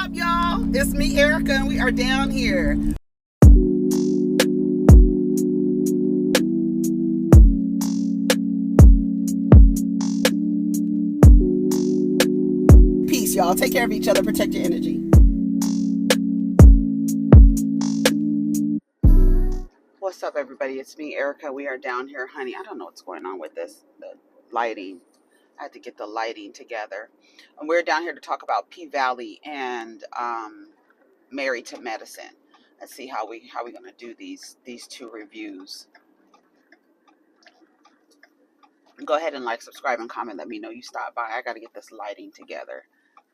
up, y'all? It's me, Erica, and we are down here. Peace, y'all. Take care of each other. Protect your energy. What's up, everybody? It's me, Erica. We are down here, honey. I don't know what's going on with the lighting. I had to get the lighting together. And we're down here to talk about P-Valley and Married to Medicine. Let's see how we're gonna do these two reviews. Go ahead and like, subscribe, and comment. Let me know you stopped by. I gotta get this lighting together.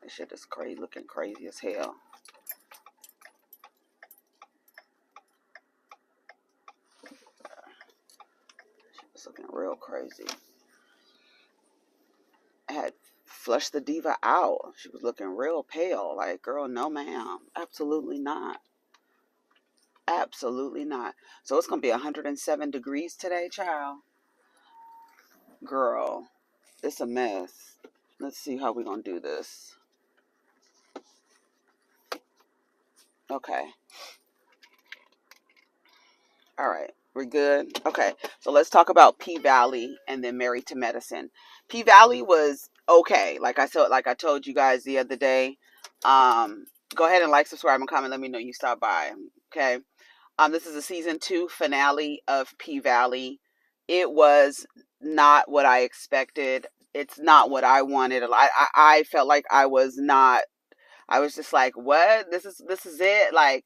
This shit is crazy, looking crazy as hell. It's looking real crazy. I had flushed the diva out. She was looking real pale. Like, girl, no ma'am. Absolutely not. Absolutely not. So it's gonna be 107 degrees today, child. Girl, it's a mess. Let's see how we're gonna do this. Okay. All right. We're good. Okay. So let's talk about P-Valley and then Married to Medicine. P-Valley was okay. Like I told you guys the other day. Go ahead and like, subscribe, and comment. Let me know you stopped by. Okay. This is the season 2 finale of P-Valley. It was not what I expected. It's not what I wanted. I felt like I was just like, what? This is it? Like,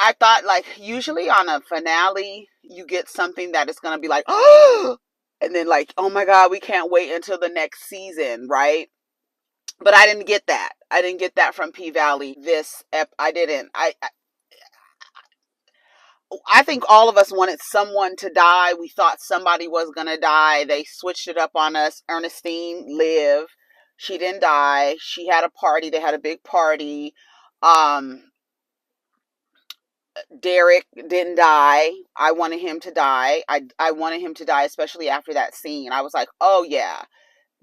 I thought, like, usually on a finale, you get something that is going to be like, oh, and then like, oh my God, we can't wait until the next season, right? But I didn't get that. I didn't get that from P-Valley. I didn't. I think all of us wanted someone to die. We thought somebody was going to die. They switched it up on us. Ernestine lived. She didn't die. She had a party. They had a big party. Derek didn't die. I wanted him to die. I wanted him to die, especially after that scene. I was like, oh yeah,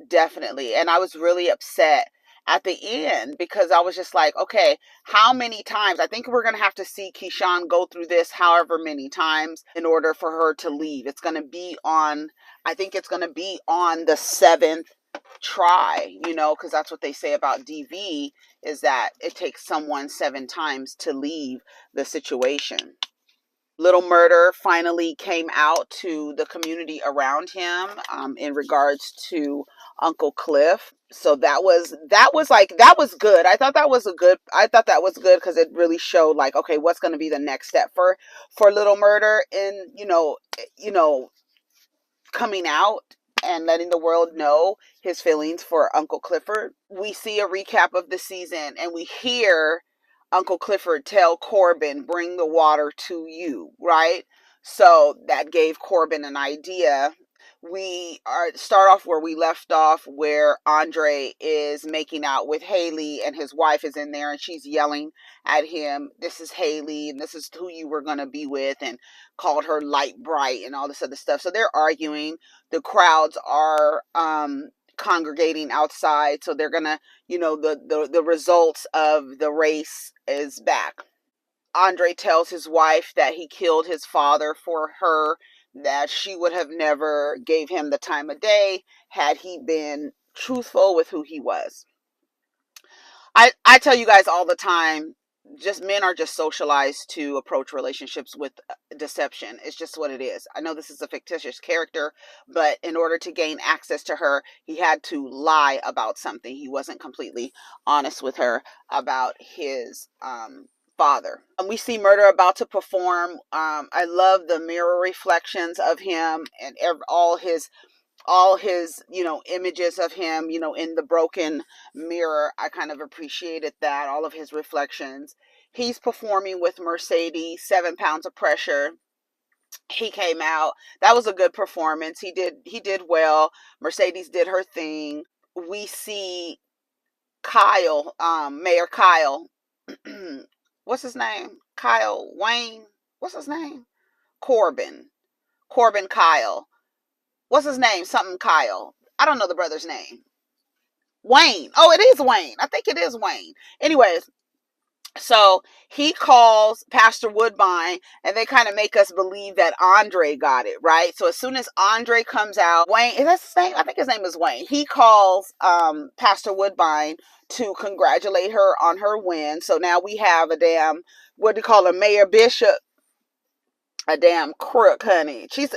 definitely. And I was really upset at the end because I was just like, okay, how many times? I think we're going to have to see Keyshawn go through this however many times in order for her to leave. It's going to be on, I think it's going to be on the 7th try, because that's what they say about DV, is that it takes someone 7 times to leave the situation. Little Murder finally came out to the community around him in regards to Uncle Cliff. So that was good. I thought that was good because it really showed, like, okay, what's going to be the next step for Little Murder in, coming out and letting the world know his feelings for Uncle Clifford. We see a recap of the season and we hear Uncle Clifford tell Corbin, bring the water to you, right? So that gave Corbin an idea. We start off where we left off, where Andre is making out with Hailey and his wife is in there and she's yelling at him, this is Hailey and this is who you were going to be with, and called her light bright and all this other stuff. So they're arguing. The crowds are congregating outside, so they're gonna, the results of the race is back. Andre tells his wife that he killed his father for her, that she would have never gave him the time of day had he been truthful with who he was. I tell you guys all the time, just men are just socialized to approach relationships with deception. It's just what it is. I know this is a fictitious character, but in order to gain access to her, he had to lie about something. He wasn't completely honest with her about his father. We see Murder about to perform. I love the mirror reflections of him and all his images of him, in the broken mirror. I kind of appreciated that, all of his reflections. He's performing with Mercedes, 7 Pounds of Pressure. He came out. That was a good performance. He did well. Mercedes did her thing. We see Kyle, Mayor Kyle. What's his name? Kyle Wayne. What's his name? Corbin Kyle. What's his name? Something Kyle. I don't know the brother's name. Wayne. Oh, it is Wayne. I think it is Wayne. Anyways, So he calls Pastor Woodbine, and they kind of make us believe that Andre got it, right? So as soon as Andre comes out, Wayne, is that his name? I think his name is Wayne. He calls Pastor Woodbine to congratulate her on her win. So now we have a damn, what do you call her, Mayor Bishop, a damn crook, honey. She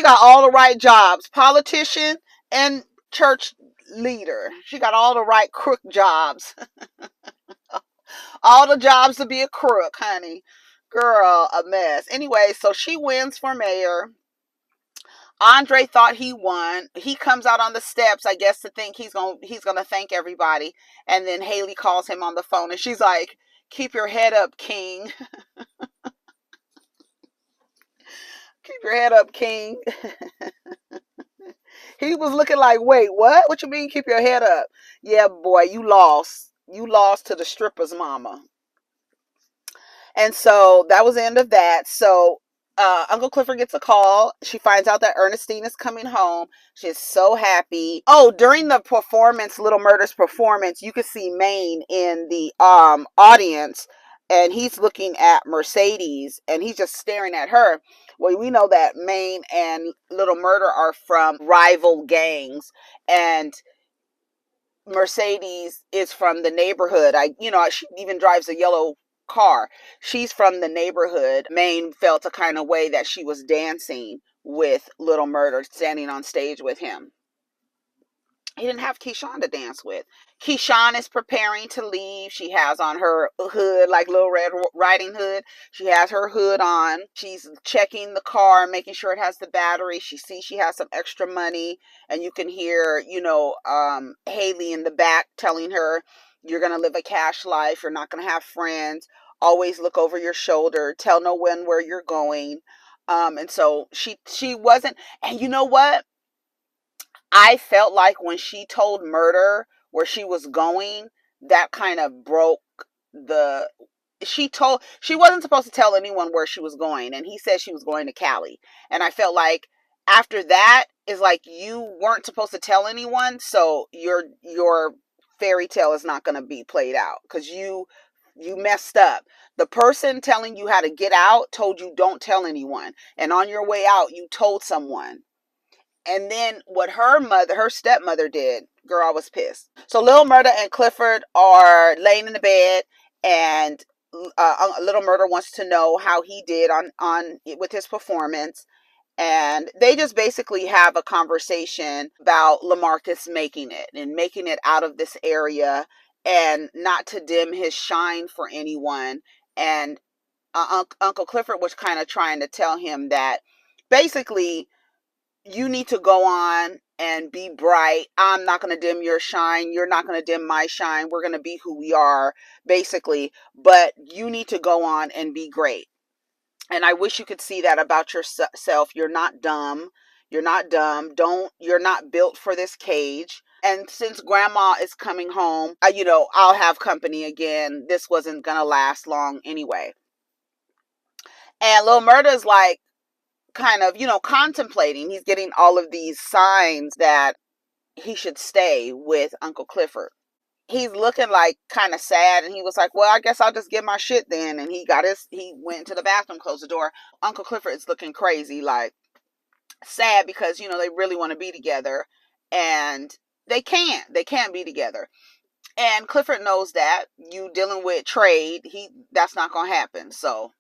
got all the right jobs, politician and church leader. She got all the right crook jobs. All the jobs to be a crook, honey. Girl, a mess. Anyway, so she wins for mayor. Andre thought he won. He comes out on the steps, I guess, to think he's gonna thank everybody. And then Hailey calls him on the phone, and she's like, "Keep your head up, King. Keep your head up, King." He was looking like, "Wait, what? What you mean, keep your head up?" Yeah, boy, you lost. You lost to the stripper's mama. And so that was the end of that. So Uncle Clifford gets a call. She finds out that Ernestine is coming home. She's so happy. Oh, during the performance, Little Murder's performance, you could see Maine in the audience, and he's looking at Mercedes, and he's just staring at her. Well, we know that Maine and Little Murder are from rival gangs, and Mercedes is from the neighborhood. She even drives a yellow car. She's from the neighborhood. Maine felt a kind of way that she was dancing with Little Murder, standing on stage with him. He didn't have Keyshawn to dance with. Keyshawn is preparing to leave. She has on her hood, like Little Red Riding Hood. She has her hood on. She's checking the car, making sure it has the battery. She sees she has some extra money, and you can hear, Hailey in the back telling her, "You're gonna live a cash life. You're not gonna have friends. Always look over your shoulder. Tell no one where you're going." And so she wasn't. And you know what? I felt like when she told Murder where she was going, that kind of broke the. She wasn't supposed to tell anyone where she was going, and he said she was going to Cali. And I felt like after that is like you weren't supposed to tell anyone, so your fairy tale is not going to be played out because you messed up. The person telling you how to get out told you don't tell anyone, and on your way out you told someone. And then what her stepmother did, girl, I was pissed. So Little Murder and Clifford are laying in the bed, and Little Murder wants to know how he did on with his performance, and they just basically have a conversation about LaMarcus making it out of this area, and not to dim his shine for anyone. And Uncle Clifford was kind of trying to tell him that basically you need to go on and be bright. I'm not going to dim your shine. You're not going to dim my shine. We're going to be who we are, basically. But you need to go on and be great. And I wish you could see that about yourself. You're not dumb. You're not dumb. You're not built for this cage. And since grandma is coming home, I'll have company again. This wasn't going to last long anyway. And Lil Murda's like, kind of, contemplating. He's getting all of these signs that he should stay with Uncle Clifford. He's looking like kind of sad, and he was like, "Well, I guess I'll just get my shit then." And he went to the bathroom, closed the door. Uncle Clifford is looking crazy, like sad because they really want to be together, and they can't be together. And Clifford knows that. You dealing with trade, that's not gonna happen. So,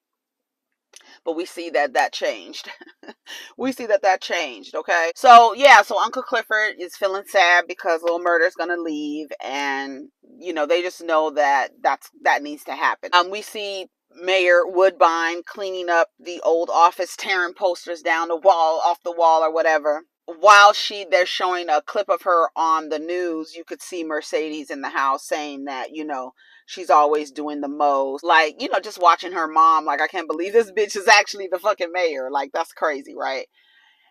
but we see that changed. We see that changed. Okay. So yeah, so Uncle Clifford is feeling sad because Little Murder's gonna leave, and they just know that needs to happen. We see Mayor Woodbine cleaning up the old office, tearing posters down the wall, off the wall, or whatever. While they're showing a clip of her on the news, you could see Mercedes in the house saying that, she's always doing the most. Like, just watching her mom, like, I can't believe this bitch is actually the fucking mayor. Like, that's crazy, right?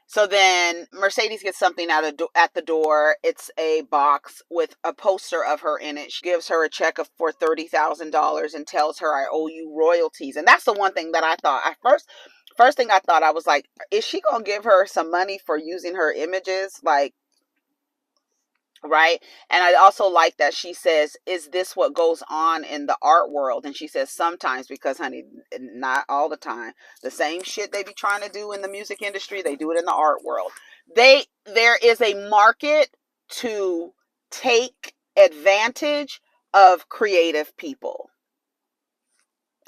So then Mercedes gets something at the door. It's a box with a poster of her in it. She gives her a check for $30,000 and tells her, "I owe you royalties." And that's the one thing that I thought. First thing I thought, I was like, is she going to give her some money for using her images? Like, right? And I also like that she says, is this what goes on in the art world? And she says sometimes, because honey, not all the time. The same shit they be trying to do in the music industry, they do it in the art world. There is a market to take advantage of creative people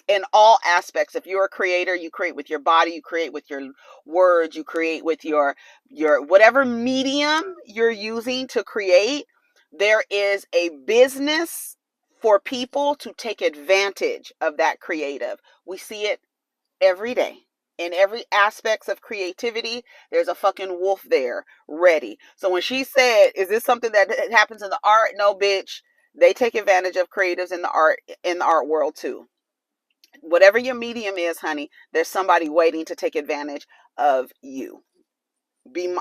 in all aspects. If you're a creator, you create with your body, you create with your words, you create with your whatever medium you're using to create. There is a business for people to take advantage of that creative. We see it every day. In every aspects of creativity, there's a fucking wolf there ready. So when she said, is this something that happens in the art? No, bitch. They take advantage of creatives in the art world too. Whatever your medium is, honey, there's somebody waiting to take advantage of you.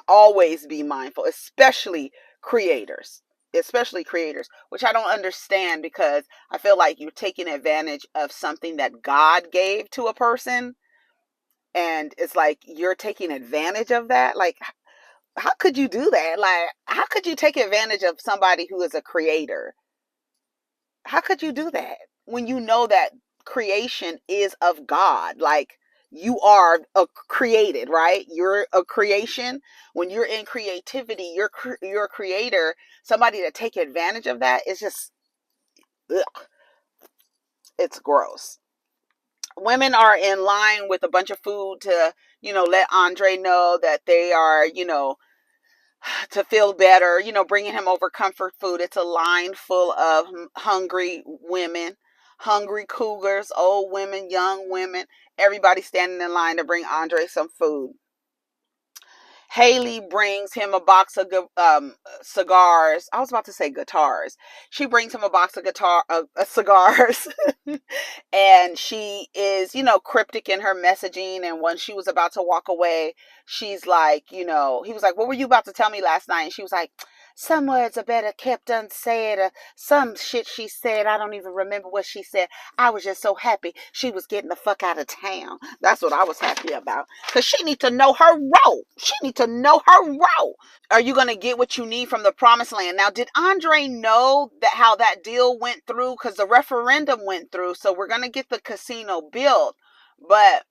Always be mindful, especially creators, which I don't understand, because I feel like you're taking advantage of something that God gave to a person, and it's like you're taking advantage of that. Like, how could you do that? Like, how could you take advantage of somebody who is a creator? How could you do that when you know that creation is of God? Like, you are created, right? You're a creation. When you're in creativity, you're a creator. Somebody to take advantage of that is just, ugh, it's gross. Women are in line with a bunch of food to, let Andre know that they are, to feel better, bringing him over comfort food. It's a line full of hungry women, hungry cougars, old women, young women, everybody standing in line to bring Andre some food. Hailey brings him a box of cigars. I was about to say guitars. She brings him a box of cigars, and she is, cryptic in her messaging. And when she was about to walk away, she's like, he was like, "What were you about to tell me last night?" And she was like, "Some words are better kept unsaid, or some shit she said. I don't even remember what she said. I was just so happy she was getting the fuck out of town." That's what I was happy about. Because she needs to know her role. She needs to know her role. Are you going to get what you need from the promised land? Now, did Andre know that how that deal went through? Because the referendum went through. So we're going to get the casino built. But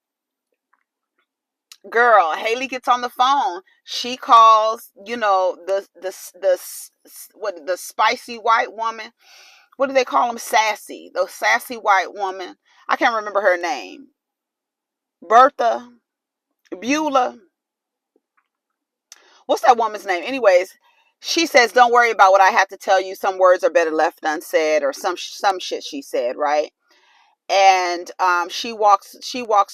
girl, Hailey gets on the phone. She calls, the spicy white woman. What do they call them? Sassy. The sassy white woman. I can't remember her name. Bertha, Beulah. What's that woman's name? Anyways, she says, "Don't worry about what I have to tell you. Some words are better left unsaid," or some shit she said, right? And she walks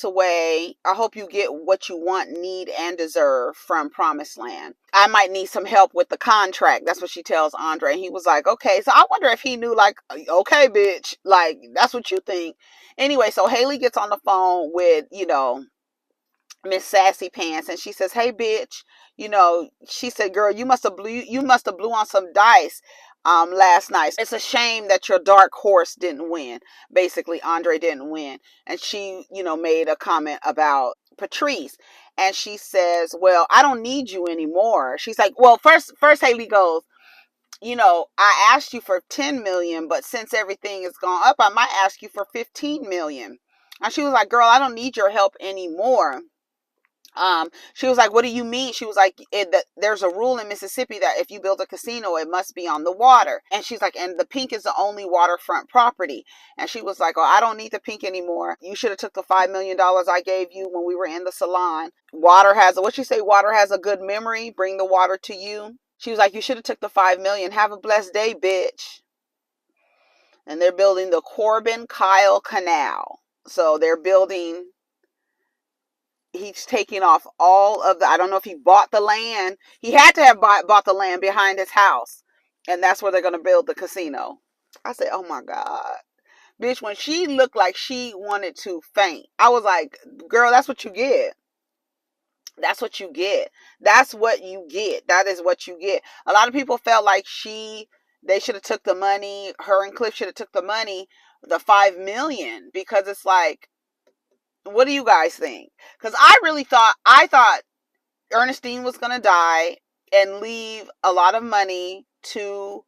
away. "I hope you get what you want, need, and deserve from Promised Land. I might need some help with the contract." That's what she tells Andre. And he was like, "Okay." So I wonder if he knew, like, okay, bitch, like, that's what you think. Anyway, so Hailey gets on the phone with, Miss Sassy Pants, and she says, "Hey, bitch, she said, girl, you must have blew on some dice last night. It's a shame that your dark horse didn't win." Basically, Andre didn't win. And she, made a comment about Patrice. And she says, "Well, I don't need you anymore." She's like, "Well, first Hailey goes, I asked you for 10 million, but since everything has gone up, I might ask you for 15 million." And she was like, "Girl, I don't need your help anymore." She was like, "What do you mean?" She was like, "There's a rule in Mississippi that if you build a casino, it must be on the water." And she's like, "And the pink is the only waterfront property." And she was like, "Oh, I don't need the pink anymore. You should have took the $5 million I gave you when we were in the salon. What she say? Water has a good memory. Bring the water to you." She was like, "You should have took the 5 million. Have a blessed day, bitch." And they're building the Corbin-Kyle Canal. So they're building. He's taking off all of I don't know if he bought the land. He had to have bought the land behind his house. And that's where they're going to build the casino. I said, "Oh my God." Bitch, when she looked like she wanted to faint, I was like, "Girl, that's what you get. That's what you get. That's what you get. That is what you get." A lot of people felt like they should have took the money. Her and Cliff should have took the money, the 5 million, because it's like, what do you guys think? Because I thought Ernestine was going to die and leave a lot of money to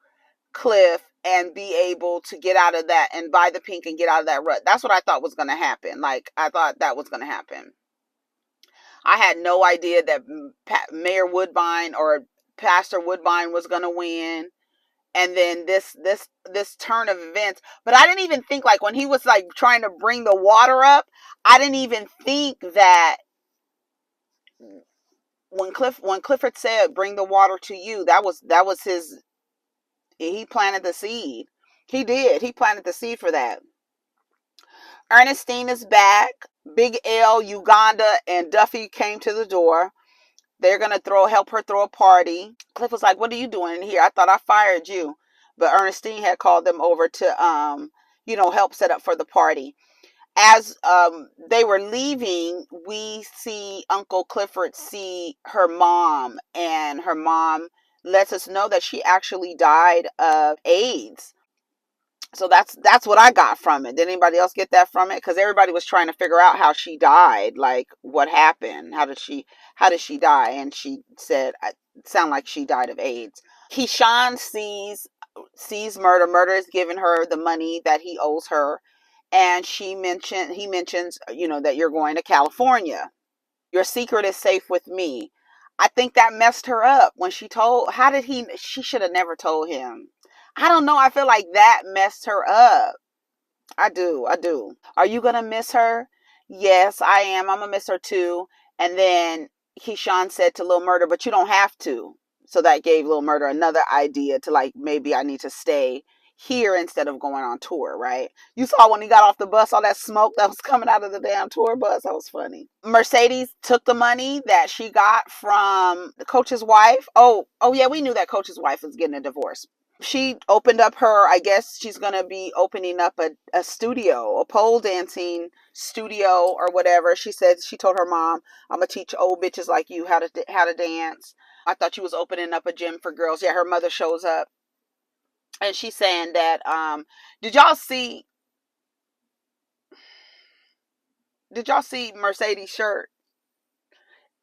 Cliff and be able to get out of that and buy the pink and get out of that rut. That's what I thought was going to happen. Like, I thought that was going to happen. I had no idea that Mayor Woodbine or Pastor Woodbine was going to win. And then this turn of events. But I didn't even think, like, when he was like trying to bring the water up, I didn't even think that when Clifford said bring the water to you, that was his, he planted the seed. He did. He planted the seed for that. Ernestine is back. Big L, Uganda, and Duffy came to the door. They're gonna help her throw a party. Cliff was like, "What are you doing in here? I thought I fired you." But Ernestine had called them over to help set up for the party. As they were leaving, we see Uncle Clifford see her mom, and her mom lets us know that she actually died of AIDS. So that's what I got from it. Did anybody else get that from it? Because everybody was trying to figure out how she died, like what happened, how did she die? And she said, "It sounded like she died of AIDS." Keyshawn sees Murder. Murder is giving her the money that he owes her, and he mentions, that you're going to California. Your secret is safe with me. I think that messed her up when she told. She should have never told him. I don't know. I feel like that messed her up. I do. Are you going to miss her? Yes, I am. I'm going to miss her too. And then Keyshawn said to Lil Murder, but you don't have to. So that gave Lil Murder another idea to, like, maybe I need to stay here instead of going on tour, right? You saw when he got off the bus, all that smoke that was coming out of the damn tour bus. That was funny. Mercedes took the money that she got from the coach's wife. Oh yeah, we knew that coach's wife was getting a divorce. She opened up I guess she's going to be opening up a studio, a pole dancing studio or whatever. She said, she told her mom, "I'm going to teach old bitches like you how to dance." I thought she was opening up a gym for girls. Yeah, her mother shows up. And she's saying that, did y'all see Mercedes' shirt?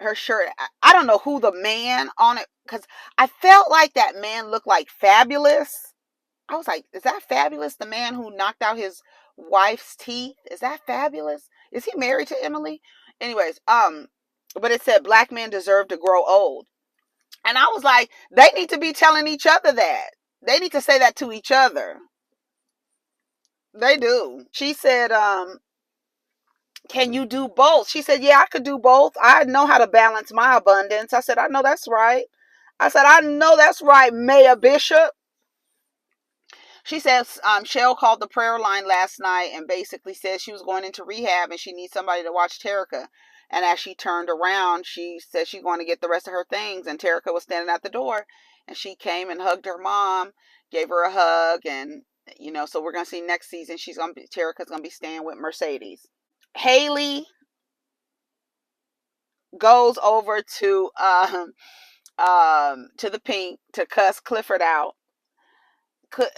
Her shirt, I don't know who the man on it, because I felt like that man looked like Fabulous. I was like, is that Fabulous, the man who knocked out his wife's teeth? Is that Fabulous? Is he married to Emily? Anyways, but it said black men deserve to grow old. And I was like, they need to be telling each other that. They need to say that to each other. They do. She said, can you do both? She said, yeah, I could do both. I know how to balance my abundance. I said, I know that's right. I know that's right, Mayor Bishop. She says Shell called the prayer line last night and basically said she was going into rehab and she needs somebody to watch Terica. And as she turned around, she said she's going to get the rest of her things. And Terica was standing at the door. And she came and hugged her mom, gave her a hug. And, so we're going to see next season, Terica's going to be staying with Mercedes. Hailey goes over to the pink to cuss Clifford out.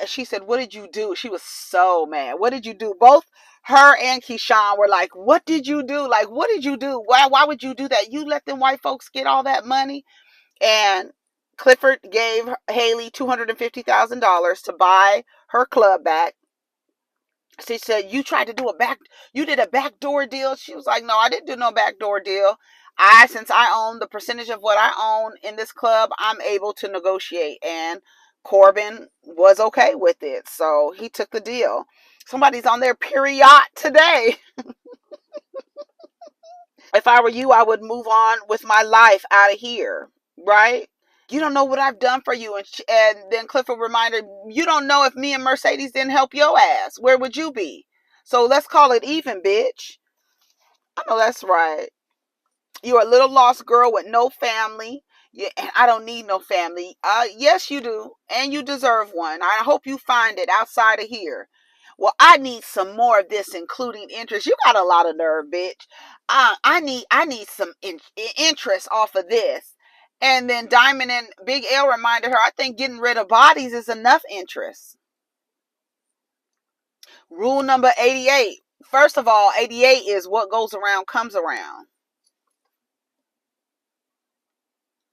She said, "What did you do?" She was so mad. "What did you do?" Both her and Keyshawn were like, "What did you do? Like, what did you do? Why would you do that? You let them white folks get all that money?" And Clifford gave Hailey $250,000 to buy her club back. She said, you did a backdoor deal. She was like, "No, I didn't do no backdoor deal. Since I own the percentage of what I own in this club, I'm able to negotiate." And Corbin was okay with it. So he took the deal. Somebody's on their period today. If I were you, I would move on with my life out of here. Right? "You don't know what I've done for you." And then Clifford reminded, "You don't know if me and Mercedes didn't help your ass. Where would you be? So let's call it even, bitch." I know that's right. You're a little lost girl with no family. Yeah, and I don't need no family. Yes, you do. And you deserve one. I hope you find it outside of here. "Well, I need some more of this, including interest." You got a lot of nerve, bitch. I need some interest off of this. And then Diamond and Big L reminded her, "I think getting rid of bodies is enough interest." Rule number 88. First of all, 88 is what goes around comes around.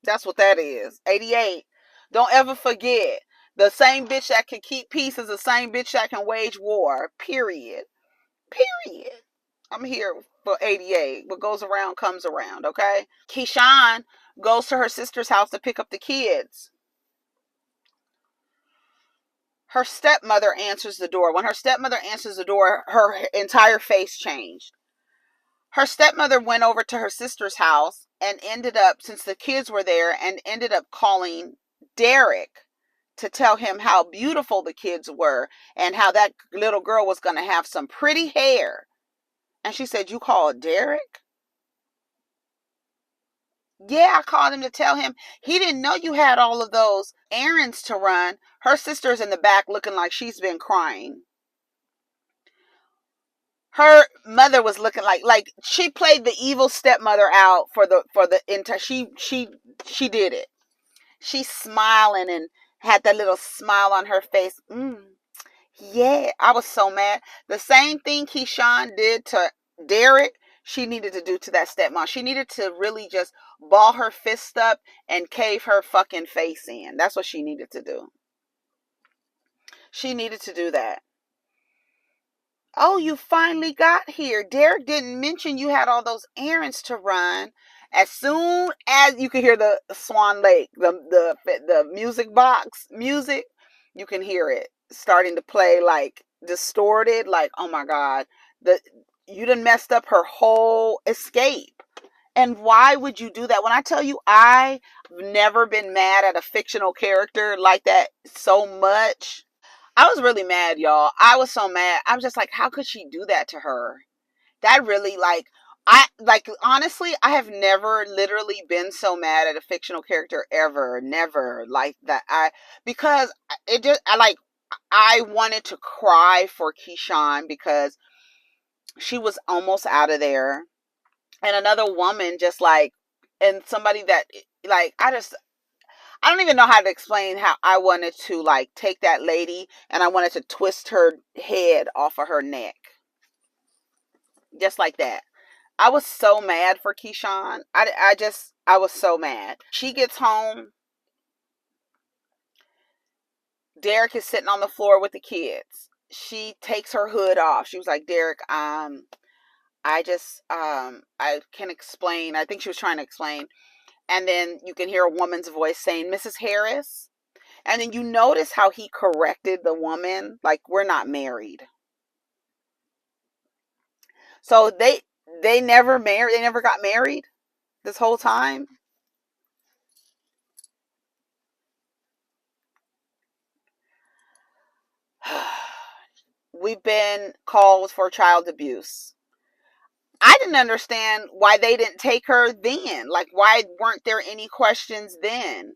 That's what that is. 88. Don't ever forget. The same bitch that can keep peace is the same bitch that can wage war. Period. Period. I'm here for 88. What goes around comes around, okay? Keyshawn goes to her sister's house to pick up the kids. Her stepmother answers the door. When her stepmother answers the door, her entire face changed. Her stepmother went over to her sister's house and ended up, since the kids were there, and ended up calling Derek to tell him how beautiful the kids were and how that little girl was going to have some pretty hair. And she said, "You called Derek?" "Yeah, I called him to tell him he didn't know you had all of those errands to run." Her sister's in the back looking like she's been crying. Her mother was looking like she played the evil stepmother out for the entire. She did it. She's smiling and had that little smile on her face. Yeah, I was so mad. The same thing Keyshawn did to Derek, she needed to do to that stepmom. She needed to really just ball her fist up and cave her fucking face in. That's what she needed to do. She needed to do that. "Oh, you finally got here. Derek didn't mention you had all those errands to run." As soon as you can hear the Swan Lake, the music box music, you can hear it starting to play like distorted, like, oh my God, you done messed up her whole escape. And why would you do that? When I tell you, I've never been mad at a fictional character like that so much. I was really mad, y'all. I was so mad. I was just like, how could she do that to her? That really, honestly, I have never literally been so mad at a fictional character ever. Never like that. Because it just, I wanted to cry for Keyshawn because she was almost out of there. And another woman just and somebody that, I don't even know how to explain how I wanted to take that lady and I wanted to twist her head off of her neck. Just like that. I was so mad for Keyshawn. I was so mad. She gets home. Derek is sitting on the floor with the kids. She takes her hood off. She was like, "Derek, I can explain." I think she was trying to explain. And then you can hear a woman's voice saying, "Mrs. Harris." And then you notice how he corrected the woman, like, "We're not married." So they never married. They never got married this whole time. We've been called for child abuse. I didn't understand why they didn't take her then. Like, why weren't there any questions then?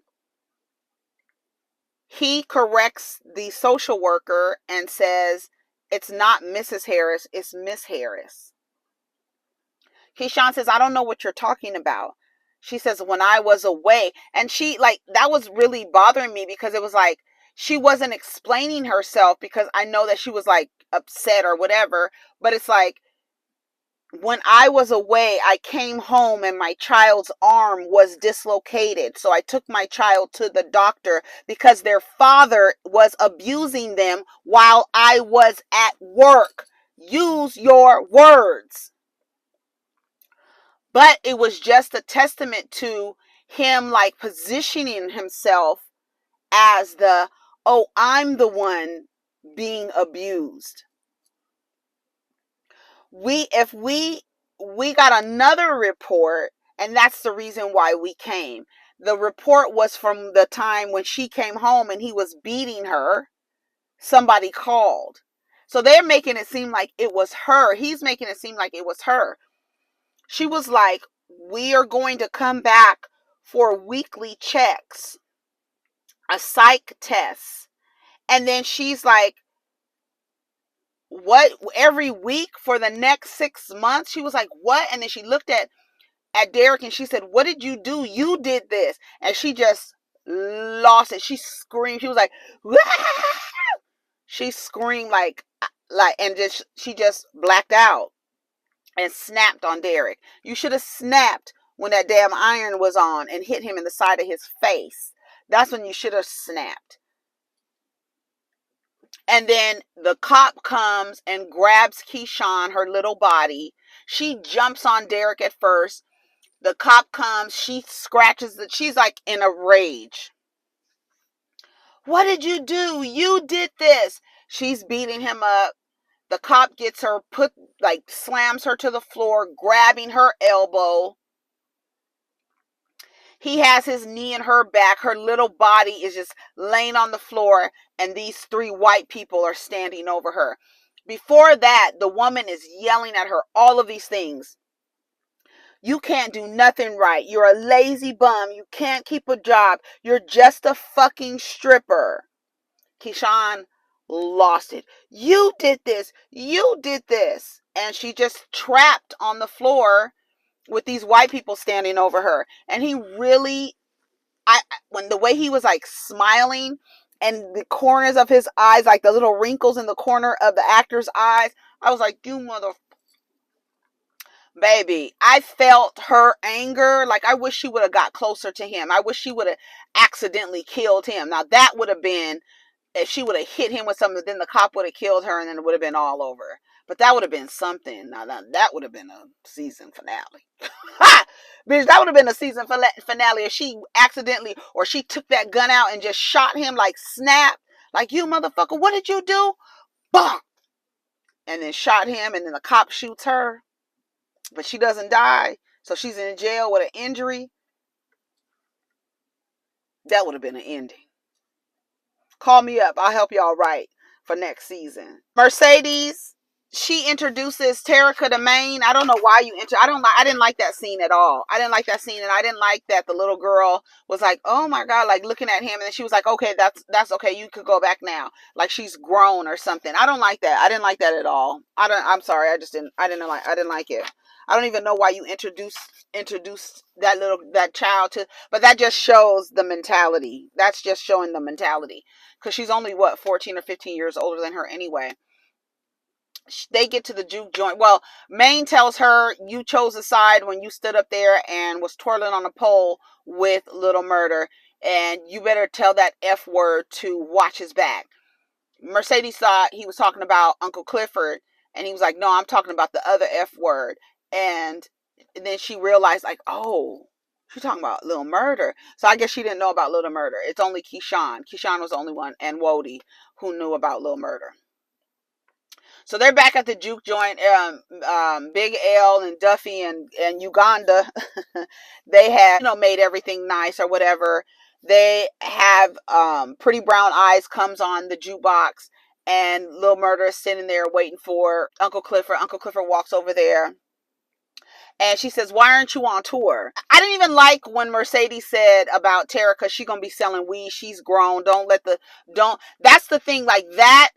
He corrects the social worker and says, "It's not Mrs. Harris, it's Miss Harris." Keyshawn says, "I don't know what you're talking about." She says, "When I was away." And she, that was really bothering me because it was like, she wasn't explaining herself because I know that she was upset or whatever. But it's like, when I was away, I came home and my child's arm was dislocated. So I took my child to the doctor because their father was abusing them while I was at work. Use your words. But it was just a testament to him positioning himself as oh, I'm the one being abused. If we got another report, and that's the reason why we came. The report was from the time when she came home and he was beating her. Somebody called. So they're making it seem like it was her. He's making it seem like it was her. She was like, "We are going to come back for weekly checks, a psych test." And then she's like, "What? Every week for the next 6 months?" She was like, "What?" And then she looked at Derek and she said, "What did you do? You did this." And she just lost it. She screamed. She was like, "Wah!" She screamed and she just blacked out and snapped on Derek. You should have snapped when that damn iron was on and hit him in the side of his face. That's when you should have snapped. And then the cop comes and grabs Keyshawn, her little body. She jumps on Derek at first. The cop comes. She scratches it. She's like in a rage. What did you do? You did this. She's beating him up. The cop gets her, slams her to the floor, grabbing her elbow. He has his knee in her back. Her little body is just laying on the floor, and these 3 white people are standing over her. Before that, the woman is yelling at her all of these things. You can't do nothing right. You're a lazy bum. You can't keep a job. You're just a fucking stripper. Keyshawn lost it. You did this. You did this. And she just trapped on the floor with these white people standing over her. And he really, when the way he was like smiling and the corners of his eyes, like the little wrinkles in the corner of the actor's eyes, I was like, you mother baby. I felt her anger. Like, I wish she would have got closer to him. I wish she would have accidentally killed him. Now that would have been, if she would have hit him with something, then the cop would have killed her and then it would have been all over. But that would have been something. Now that would have been a season finale. Ha! Bitch, that would have been a season finale if she accidentally, or she took that gun out and just shot him, like snap. Like, you motherfucker, what did you do? Bonk! And then shot him, and then the cop shoots her. But she doesn't die. So she's in jail with an injury. That would have been an ending. Call me up. I'll help y'all write for next season. Mercedes, she introduces Terica to Maine. I don't know why I didn't like that scene at all. I didn't like that scene, and I didn't like that the little girl was like, oh my God, like looking at him, and then she was like, okay, that's okay, you could go back now. Like she's grown or something. I don't like that. I didn't like that at all. I'm sorry. I didn't like it. I don't even know why you introduced that child to, but that just shows the mentality. That's just showing the mentality. Because she's only, 14 or 15 years older than her anyway. They get to the juke joint. Well, Maine tells her, you chose a side when you stood up there and was twirling on a pole with Little Murder. And you better tell that F word to watch his back. Mercedes thought he was talking about Uncle Clifford. And he was like, no, I'm talking about the other F word. And then she realized, like, oh, she's talking about Little Murder. So I guess she didn't know about Little Murder. It's only Keyshawn. Keyshawn was the only one, and Wody, who knew about Little Murder. So they're back at the juke joint. Big L and Duffy and Uganda, they have, made everything nice or whatever. They have Pretty Brown Eyes comes on the jukebox, and Little Murder is sitting there waiting for Uncle Clifford. Uncle Clifford walks over there. And she says, why aren't you on tour? I didn't even like when Mercedes said about Terica, she's going to be selling weed. She's grown. That's the thing. Like, that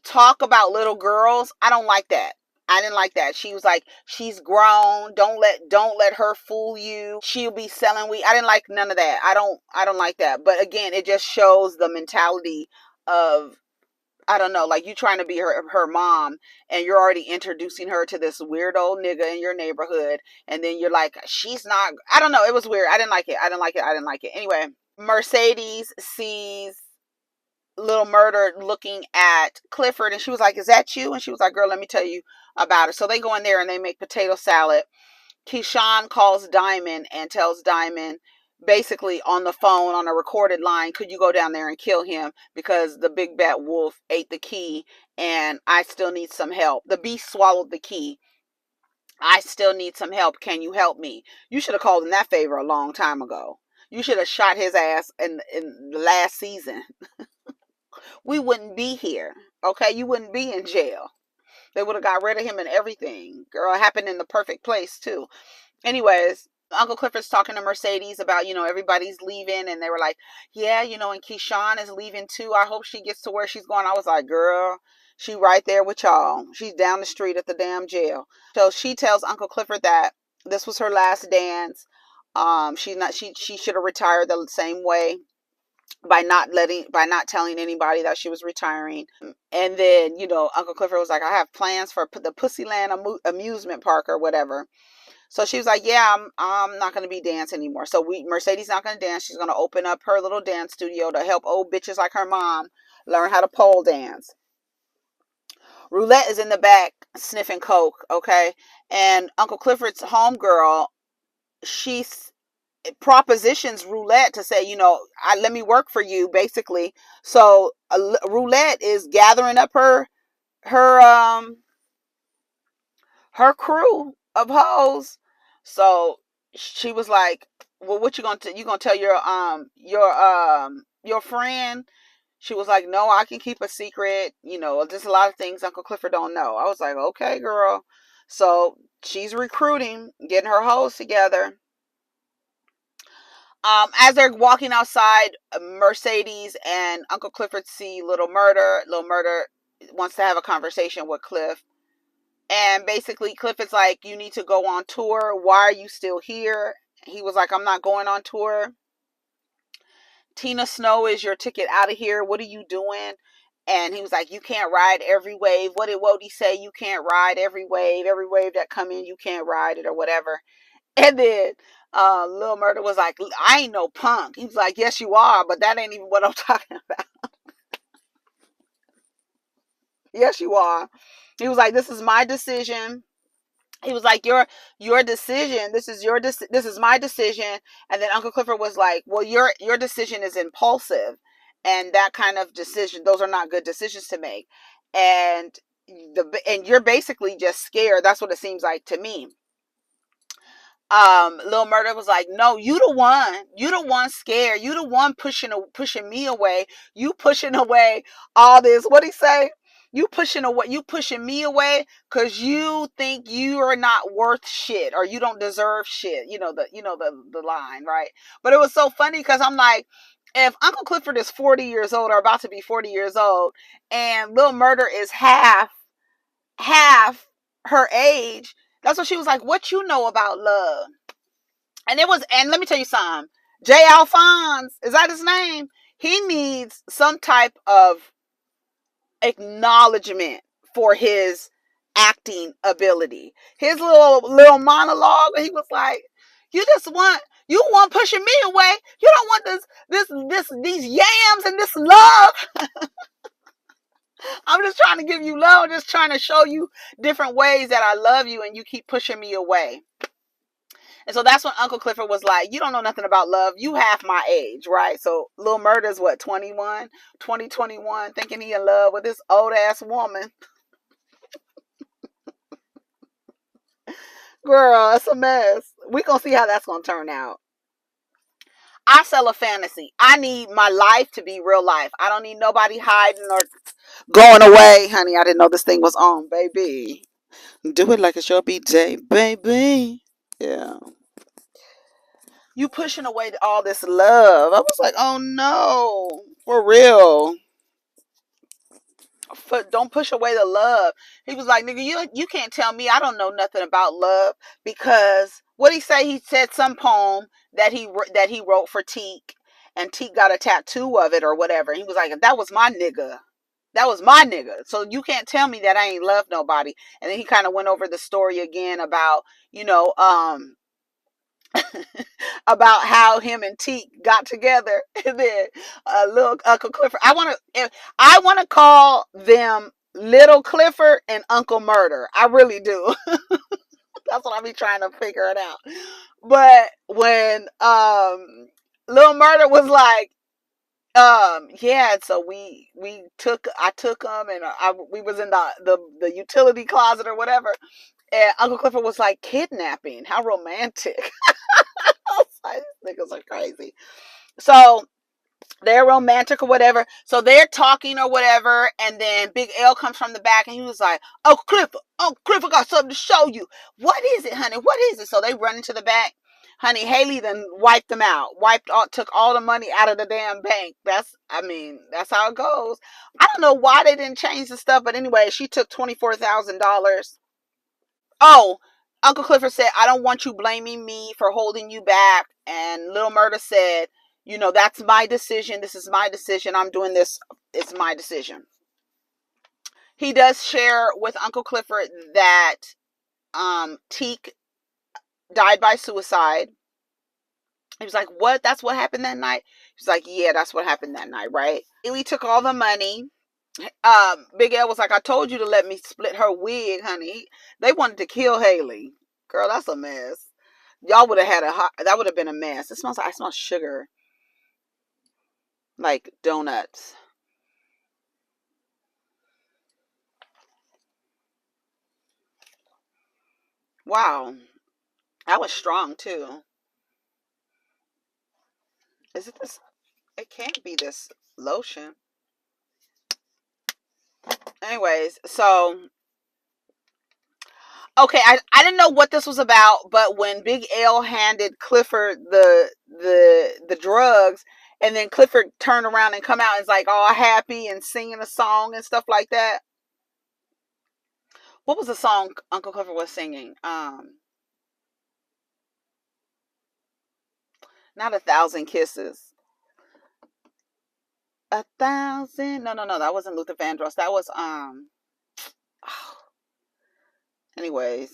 talk about little girls, I don't like that. I didn't like that. She was like, she's grown. Don't let her fool you. She'll be selling weed. I didn't like none of that. I don't like that. But again, it just shows the mentality of, I don't know, like, you trying to be her mom, and you're already introducing her to this weird old nigga in your neighborhood, and then you're like, she's not, I don't know, it was weird. I didn't like it. Anyway, Mercedes sees Little Murder looking at Clifford, and she was like, is that you? And she was like, girl, let me tell you about it. So they go in there and they make potato salad. Keyshawn calls Diamond and tells Diamond, basically on the phone, on a recorded line, could you go down there and kill him, because the big bad wolf ate the key and I still need some help. The beast swallowed the key. I still need some help. Can you help me? You should have called in that favor a long time ago. You should have shot his ass in the last season. We wouldn't be here. Okay, you wouldn't be in jail. They would have got rid of him and everything. Girl, it happened in the perfect place too. Anyways, Uncle Clifford's talking to Mercedes about, everybody's leaving, and they were like, yeah, and Keyshawn is leaving too. I hope she gets to where she's going. I was like, girl, she right there with y'all. She's down the street at the damn jail. So she tells Uncle Clifford that this was her last dance. She should have retired the same way, by not telling anybody that she was retiring. And then, Uncle Clifford was like, I have plans for the Pussyland amusement park or whatever. So she was like, yeah, I'm not going to be dancing anymore. So Mercedes not going to dance. She's going to open up her little dance studio to help old bitches like her mom learn how to pole dance. Roulette is in the back sniffing coke, okay? And Uncle Clifford's homegirl, she propositions Roulette to say, let me work for you, basically. So Roulette is gathering up her her crew of hoes. So she was like, well, what you gonna tell your friend? She was like, no, I can keep a secret. There's a lot of things Uncle Clifford don't know. I was like, okay, girl. So she's recruiting, getting her hoes together. As they're walking outside, Mercedes and Uncle Clifford see Little Murder. Little Murder wants to have a conversation with Cliff. And basically, Cliff is like, you need to go on tour. Why are you still here? He was like, I'm not going on tour. Tina Snow is your ticket out of here. What are you doing? And he was like, you can't ride every wave. What did Wody say? You can't ride every wave. Every wave that come in, you can't ride it or whatever. And then Lil Murder was like, I ain't no punk. He was like, yes, you are, but that ain't even what I'm talking about. Yes, you are. He was like, this is my decision. He was like, your decision. This is my decision. And then Uncle Clifford was like, well, your decision is impulsive, and that kind of decision, those are not good decisions to make. And you're basically just scared. That's what it seems like to me. Lil Murder was like, no, you the one scared, you the one pushing me away, you pushing away all this, what'd he say, you pushing me away because you think you are not worth shit, or you don't deserve shit, the line, right? But it was so funny because I'm like, if Uncle Clifford is 40 years old, or about to be 40 years old, and Lil Murder is half her age, that's what she was like, what you know about love? And let me tell you something. J. Alphonse, is that his name? He needs some type of acknowledgement for his acting ability. His little monologue, he was like, you want pushing me away. You don't want these yams and this love. I'm just trying to give you love. I'm just trying to show you different ways that I love you, and you keep pushing me away. And so that's when Uncle Clifford was like, you don't know nothing about love. You half my age, right? So Lil Murder's what, 21, thinking he in love with this old ass woman. Girl, it's a mess. We gonna see how that's gonna turn out. I sell a fantasy. I need my life to be real life. I don't need nobody hiding or going away. Honey, I didn't know this thing was on, baby. Do it like it's your BJ, baby. Yeah. You pushing away all this love. I was like, oh no, for real. Don't push away the love. He was like, nigga, you can't tell me I don't know nothing about love, because what he say? He said some poem that he wrote for Teak, and Teak got a tattoo of it or whatever. He was like, that was my nigga. That was my nigga. So you can't tell me that I ain't loved nobody. And then he kind of went over the story again about, about how him and Teak got together. And then little Uncle Clifford. I want to call them Little Clifford and Uncle Murder. I really do. That's what I be trying to figure it out. But when Little Murder was like, yeah, so I took them, and we was in the utility closet or whatever, and Uncle Clifford was like, kidnapping, how romantic. I was like, these niggas are crazy. So they're romantic or whatever. So they're talking or whatever, and then Big L comes from the back, and he was like, oh Clifford got something to show you. What is it, honey? What is it? So they run into the back. Honey, Hailey then wiped them out. Took all the money out of the damn bank. That's how it goes. I don't know why they didn't change the stuff, but anyway, she took $24,000. Oh, Uncle Clifford said, I don't want you blaming me for holding you back. And Little Murder said, that's my decision. This is my decision. I'm doing this. It's my decision. He does share with Uncle Clifford that Teak died by suicide. He was like, what? That's what happened that night? He was like, yeah, that's what happened that night, right? We took all the money. Big L was like, I told you to let me split her wig, honey. They wanted to kill Hailey. Girl, that's a mess. Y'all would have had that would have been a mess. It smells like, I smell sugar. Like donuts. Wow. That was strong too. Is it this? It can't be this lotion. Anyways, so okay, I didn't know what this was about, but when Big L handed Clifford the drugs, and then Clifford turned around and come out and is like all happy and singing a song and stuff like that. What was the song Uncle Clifford was singing? Not 1,000 Kisses. 1,000. No, no, no. That wasn't Luther Vandross. That was anyways.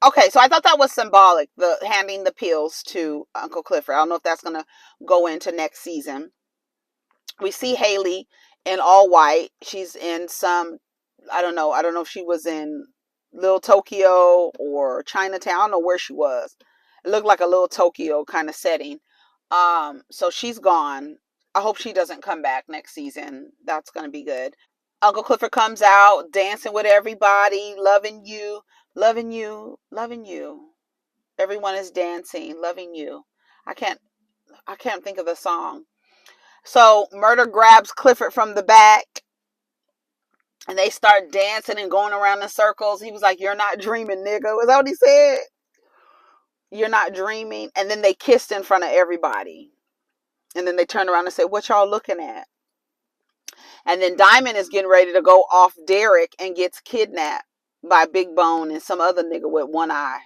Okay, so I thought that was symbolic, the handing the pills to Uncle Clifford. I don't know if that's gonna go into next season. We see Hailey in all white. She's in some, I don't know. I don't know if she was in Little Tokyo or Chinatown. I don't know where she was. It looked like a Little Tokyo kind of setting. So she's gone. I hope she doesn't come back next season. That's gonna be good. Uncle Clifford comes out dancing with everybody, loving you, loving you, loving you. Everyone is dancing, loving you. I can't I can't think of the song. So Murder grabs Clifford from the back and they start dancing and going around in circles. He was like, "You're not dreaming, nigga." Was that what he said? You're not dreaming. And then they kissed in front of everybody. And then they turned around and said, "What y'all looking at?" And then Diamond is getting ready to go off Derek and gets kidnapped by Big Bone and some other nigga with one eye.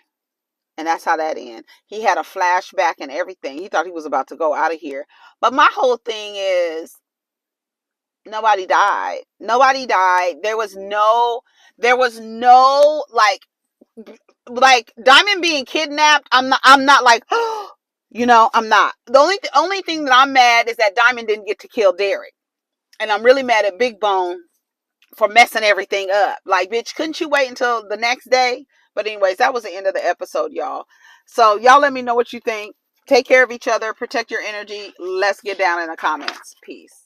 And that's how that ends. He had a flashback and everything. He thought he was about to go out of here. But my whole thing is nobody died. Nobody died. There was no like Diamond being kidnapped. I'm not like I'm not. The only thing that I'm mad is that Diamond didn't get to kill Derek. And I'm really mad at Big Bone for messing everything up. Like, bitch, couldn't you wait until the next day? But anyways, that was the end of the episode, y'all. So y'all let me know what you think. Take care of each other. Protect your energy. Let's get down in the comments. Peace.